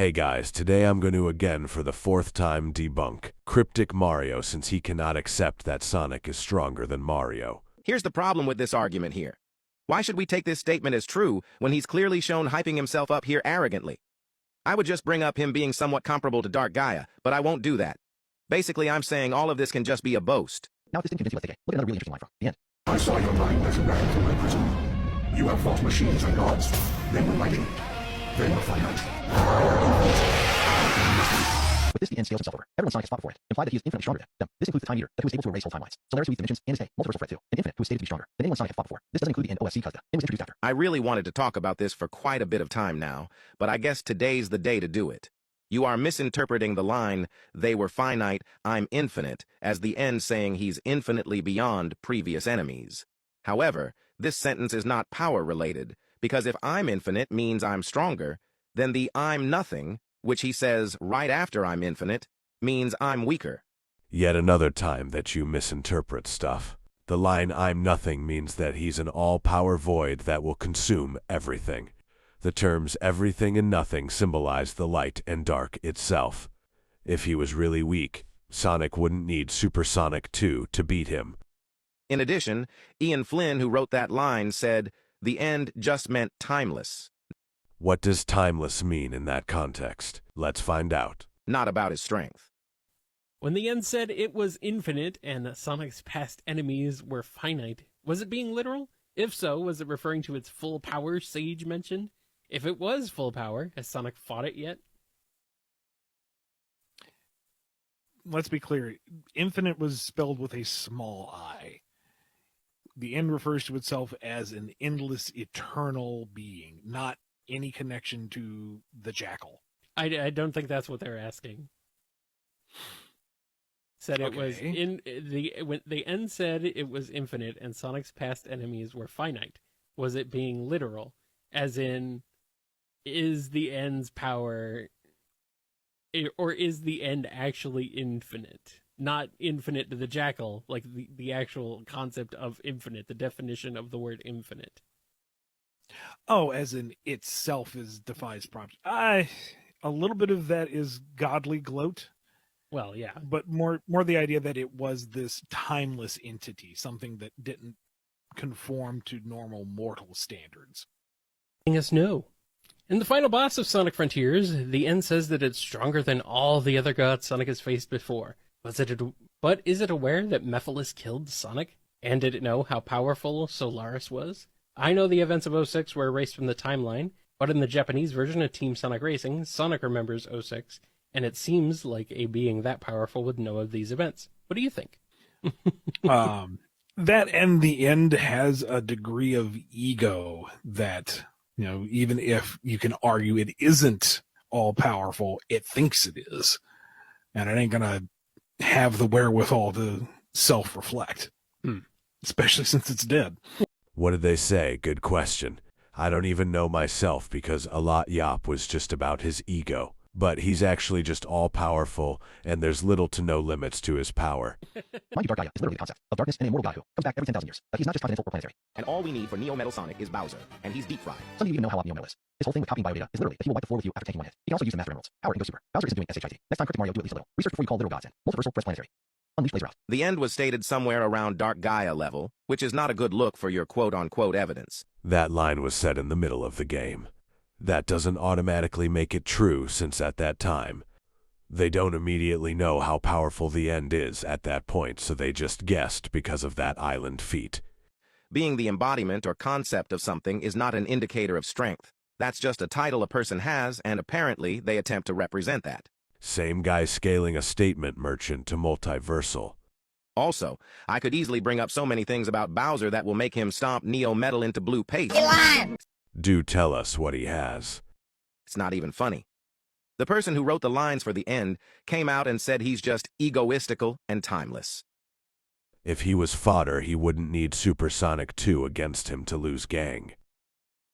Hey guys, today I'm going to again for the fourth time debunk Cryptic Mario since he cannot accept that Sonic is stronger than Mario. Here's the problem with this argument here. Why should we take this statement as true when he's clearly shown hyping himself up here arrogantly? I would just bring up him being somewhat comparable to Dark Gaia, but I won't do that. Basically, I'm saying all of this can just be a boast. Now, if this didn't convince you, let's take it. Look at another really interesting line from the end. I saw your mind as a ran through my prison. You have fought machines and gods. They were mighty. They were finite. With this, the end scales himself over. Everyone Sonic has fought before it, implied that he is infinitely stronger than them. This includes the Time Eater, that who is able to erase whole timelines. Solaris, who eats dimensions, and his multiversal threat too, an infinite who is stated to be stronger than anyone Sonic has fought before. This doesn't include the end OSC because the end was introduced after. I really wanted to talk about this for quite a bit of time now, but I guess today's the day to do it. You are misinterpreting the line, "They were finite, I'm infinite," as the end saying he's infinitely beyond previous enemies. However, this sentence is not power-related, because if I'm infinite means I'm stronger, then the I'm nothing, which he says right after I'm infinite, means I'm weaker. Yet another time that you misinterpret stuff. The line I'm nothing means that he's an all-power void that will consume everything. The terms everything and nothing symbolize the light and dark itself. If he was really weak, Sonic wouldn't need Supersonic 2 to beat him. In addition, Ian Flynn, who wrote that line, said, "The end just meant timeless." What does timeless mean in that context? Let's find out. Not about his strength. When the end said it was infinite and Sonic's past enemies were finite, was it being literal? If so, was it referring to its full power Sage mentioned? If it was full power, has Sonic fought it yet? Let's be clear. Infinite was spelled with a small I. The end refers to itself as an endless, eternal being, not any connection to the jackal. I don't think that's what they're asking. Said it was when the end said it was infinite and Sonic's past enemies were finite. Was it being literal? As in, is the end's power, or is the end actually infinite? Not infinite to the jackal, like the actual concept of infinite, the definition of the word infinite. Oh, as in itself is defies property. A little bit of that is godly gloat. Well, yeah. But more the idea that it was this timeless entity, something that didn't conform to normal mortal standards. Letting us know. In the final boss of Sonic Frontiers, the end says that it's stronger than all the other gods Sonic has faced before. But is it aware that Mephiles killed Sonic? And did it know how powerful Solaris was? I know the events of 06 were erased from the timeline, but in the Japanese version of Team Sonic Racing, Sonic remembers 06, and it seems like a being that powerful would know of these events. What do you think? That and the end has a degree of ego that, even if you can argue it isn't all powerful, it thinks it is. And it ain't going to have the wherewithal to self-reflect, especially since it's dead. What did they say? Good question. I don't even know myself because a lot Yop was just about his ego. But he's actually just all-powerful, and there's little to no limits to his power. Mind you, Dark Gaia is literally the concept of darkness and an immortal god who comes back every 10,000 years. But he's not just continental or planetary. And all we need for Neo Metal Sonic is Bowser, and he's deep fried. Some of you even know how Neo Metal is. His whole thing with copying biodata is literally that he will wipe the floor with you after taking one hit. He can also use the Master Emeralds. Power and go super. Bowser isn't doing SHIT. Next time, Cryptic Mario, do at least a little. Research before you call literal gods in. Multiversal, press planetary. Unleash laser out. The end was stated somewhere around Dark Gaia level, which is not a good look for your quote-unquote evidence. That line was said in the middle of the game. That doesn't automatically make it true, since at that time, they don't immediately know how powerful the end is at that point, so they just guessed because of that island feat. Being the embodiment or concept of something is not an indicator of strength. That's just a title a person has, and apparently they attempt to represent that. Same guy scaling a statement merchant to multiversal. Also, I could easily bring up so many things about Bowser that will make him stomp Neo Metal into blue paste. Do tell us what he has. It's not even funny. The person who wrote the lines for the end came out and said he's just egoistical and timeless. If he was fodder, he wouldn't need Supersonic 2 against him to lose gang.